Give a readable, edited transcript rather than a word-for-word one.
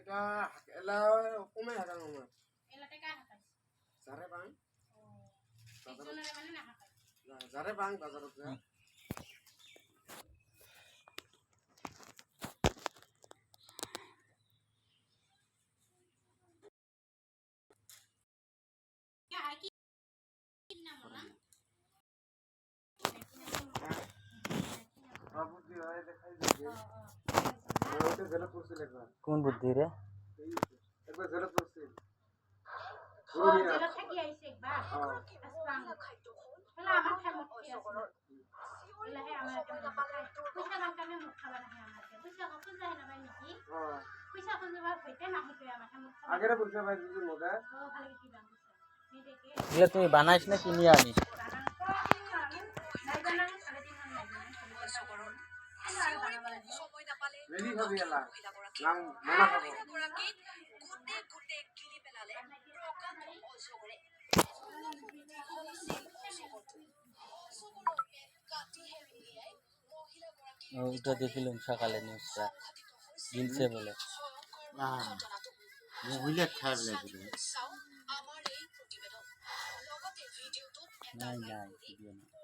এটা এলা কমে হাকাং আমার এলা টাকা হাকাই জারে বাং একজনের মানে না হাকাই জারে বাং বাজারত যা কি নাম না বুদ্ধি হয় দেখাই দিবে ওটা জেলা পড়ছিল একবার কোন বুদ্ধি রে একবার জেলা পড়ছিল জেলা থাকি আইছে একবার আসলাম হলা আমার খামত কি আছে এলা হে আমার পয়সা বাঙ্কামে মুখ খাবার না আমাকে পয়সা কত যায় না ভাই নাকি পয়সা খুঁজবার হইতে না হইতে আমার খামত আগের পয়সা পাই দিছি মগা ও ভালো কি দাম নি দেখে এগুলা তুমি বানাইছ না কিনি আনিস রেডি হবে এলা নাম মনা খাবো ওটা দেখিলাম সকালে নিউজটা দিনছে বলে না মহিলা খারাপ লাগছে নাই নাই ভিডিও না